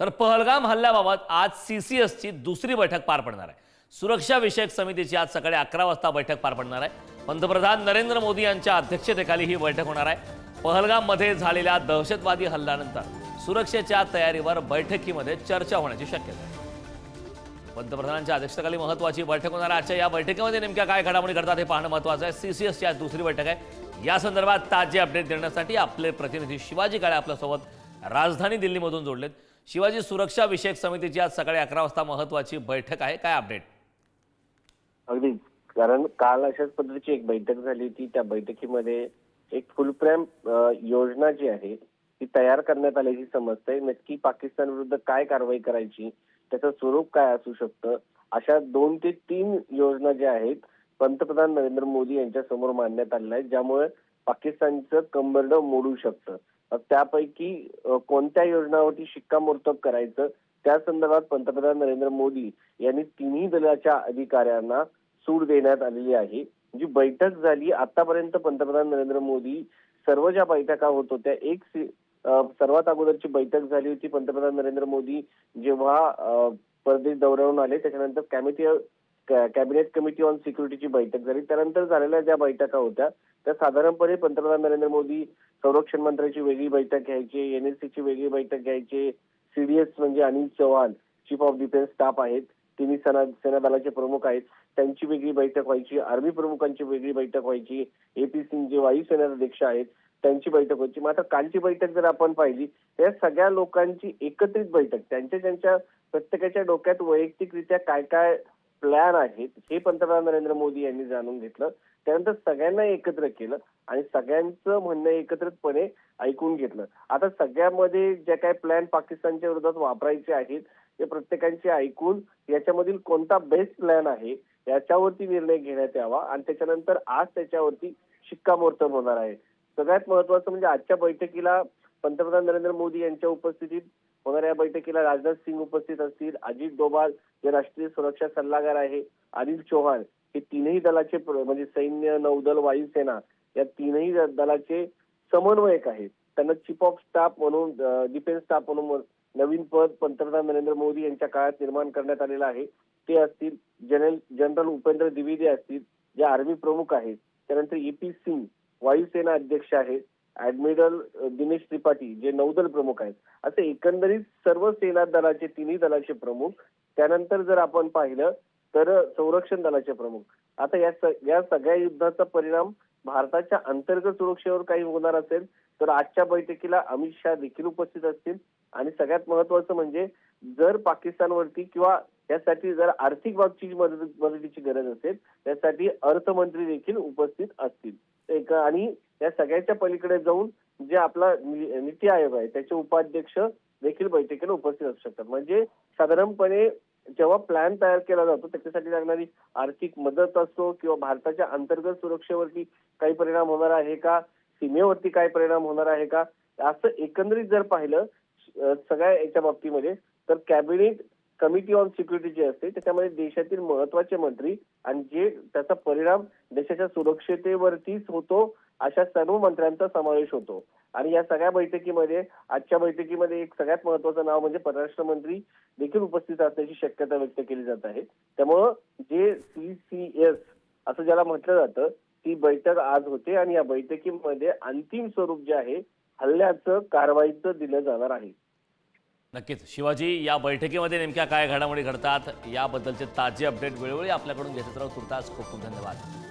तर पहलगाम हल्ल्याबाबत आज CCSची दुसरी बैठक पार पडणार आहे। सुरक्षा विषयक समितीची आज सकाळी 11 वाजता बैठक पार पडणार आहे। पंतप्रधान नरेंद्र मोदी यांच्या अध्यक्षतेखाली ही बैठक होणार आहे। पहलगाममध्ये झालेल्या दहशतवादी हल्ल्यानंतर सुरक्षेच्या तयारीवर बैठकीमध्ये चर्चा होण्याची शक्यता आहे। पंतप्रधानांच्या अध्यक्षतेखाली महत्त्वाची बैठक होणार आहे। आजच्या या बैठकीमध्ये नेमक्या काय घडामोडी घडतात हे पाहणं महत्त्वाचं आहे। CCSची आज दुसरी बैठक आहे। या संदर्भात ताजे अपडेट देण्यासाठी आपले प्रतिनिधी शिवाजी काळे आपल्यासोबत राजधानी दिल्लीमधून जोडलेत। शिवाजी, सुरक्षा विषयक समितीची आज सकाळी 11 वाजता महत्त्वाची बैठक आहे, काय अपडेट? अगदी, कारण काल अशाच पद्धतीची एक बैठक झाली होती। त्या बैठकीमध्ये एक फुल फ्रेम योजना जी आहे ती तयार करण्यात आल्याची समजते। नक्की पाकिस्तान विरुद्ध काय कारवाई करायची, त्याचं स्वरूप काय असू शकतं, अशा 2 ते 3 योजना ज्या आहेत पंतप्रधान नरेंद्र मोदी यांच्या समोर मांडण्यात आलेल्या आहेत, ज्यामुळे पाकिस्तानचं कंबरडं मोडू शकतं। त्यापैकी कोणत्या योजनावरती शिक्कामोर्तब करायचं त्या संदर्भात पंतप्रधान नरेंद्र मोदी यांनी तिन्ही दलाच्या अधिकाऱ्यांना सूट देण्यात आलेली आहे। जी बैठक झाली आतापर्यंत पंतप्रधान नरेंद्र मोदी सर्व ज्या बैठका होत होत्या, एक सर्वात अगोदरची बैठक झाली होती पंतप्रधान नरेंद्र मोदी जेव्हा परदेश दौऱ्यावरून आले, त्याच्यानंतर कॅबिनेट कमिटी ऑन सिक्युरिटीची बैठक झाली। त्यानंतर झालेल्या ज्या बैठका होत्या त्या साधारणपणे पंतप्रधान नरेंद्र मोदी संरक्षण मंत्र्यांची वेगळी बैठक घ्यायचे, NSCची वेगळी बैठक घ्यायचे, CDS म्हणजे Anil Chauhan chief of defence staff आहेत, तिन्ही सेना दलाचे प्रमुख आहेत, त्यांची वेगळी बैठक व्हायची, आर्मी प्रमुखांची वेगळी बैठक व्हायची, AP सिंग जे वायुसेनाध्यक्ष आहेत त्यांची बैठक व्हायची। मात्र कालची बैठक जर आपण पाहिली त्या सगळ्या लोकांची एकत्रित बैठक, त्यांच्या प्रत्येकाच्या डोक्यात वैयक्तिकरित्या काय काय प्लॅन आहेत हे पंतप्रधान नरेंद्र मोदी यांनी जाणून घेतलं। त्यानंतर सगळ्यांना एकत्र केलं आणि सगळ्यांचं म्हणणं एकत्रितपणे ऐकून घेतलं। आता सगळ्यामध्ये जे काही प्लॅन पाकिस्तानच्या विरोधात वापरायचे आहेत ते प्रत्येकांचे ऐकून याच्यामधील कोणता बेस्ट प्लॅन आहे याच्यावरती निर्णय घेण्यात यावा आणि त्याच्यानंतर आज त्याच्यावरती शिक्कामोर्तब होणार आहे। सगळ्यात महत्त्वाचं म्हणजे आजच्या बैठकीला पंतप्रधान नरेंद्र मोदी यांच्या उपस्थितीत होणाऱ्या बैठकीला राजनाथ सिंग उपस्थित असतील, अजित डोभाल जे राष्ट्रीय सुरक्षा सल्लागार आहे, अनिल चौहान हे तीनही दलाचे म्हणजे सैन्य, नौदल, वायुसेना या तीनही दलाचे समन्वयक आहेत। त्यांना चीफ ऑफ स्टाफ म्हणून डिफेन्स स्टाफ म्हणून नवीन पद पंतप्रधान नरेंद्र मोदी यांच्या काळात निर्माण करण्यात आलेलं आहे। ते असतील जनरल उपेंद्र द्विवेदी असतील जे आर्मी प्रमुख आहेत, त्यानंतर AP सिंग वायुसेना अध्यक्ष आहेत, ऍडमिरल दिनेश त्रिपाठी जे नौदल प्रमुख आहेत, असे एकंदरीत सर्व सेना दलाचे तिन्ही दलाचे प्रमुख। त्यानंतर जर आपण पाहिलं तर संरक्षण दलाचे प्रमुख। आता या सगळ्या युद्धाचा परिणाम भारताच्या अंतर्गत सुरक्षेवर काही होणार असेल तर आजच्या बैठकीला अमित शहा देखील उपस्थित असतील आणि सगळ्यात महत्त्वाचं म्हणजे जर पाकिस्तानवरती किंवा यासाठी जर आर्थिक बाबतीची मदतीची गरज असेल त्यासाठी अर्थमंत्री देखील उपस्थित असतील। आणि या सगळ्याच्या पलीकडे जाऊन जे आपला नीती आयोग आहे त्याचे उपाध्यक्ष देखील बैठकीला उपस्थित असू शकतात। म्हणजे साधारणपणे जेव्हा प्लॅन तयार केला जातो त्याच्यासाठी लागणारी आर्थिक मदत असो किंवा भारताच्या अंतर्गत सुरक्षेवरती काही परिणाम होणार आहे का, सीमेवरती काय परिणाम होणार आहे का, असं एकंदरीत जर पाहिलं सगळ्या याच्या बाबतीमध्ये तर कॅबिनेट कमिटी ऑन सिक्युरिटी जे असते त्याच्यामध्ये देशातील महत्त्वाचे मंत्री आणि जे त्याचा परिणाम देशाच्या सुरक्षतेवरतीच होतो अशा सर्व मंत्र्यांचा समावेश होतो। आणि या सगळ्या बैठकीमध्ये आजच्या बैठकीमध्ये एक सगळ्यात महत्त्वाचं नाव म्हणजे परराष्ट्र मंत्री देखील उपस्थित असण्याची शक्यता व्यक्त केली जात आहे। त्यामुळं जे CCS असं ज्याला म्हटलं जातं ती बैठक आज होते आणि या बैठकीमध्ये अंतिम स्वरूप जे आहे हल्ल्याचं कारवाईचं दिलं जाणार आहे। नक्कीच शिवाजी, या बैठकीमध्ये नेमक्या काय घडामोडी घडतात याबद्दलचे ताजे अपडेट वेळोवेळी आपल्याकडून घेत राहू। तुर्तास खूप खूप धन्यवाद।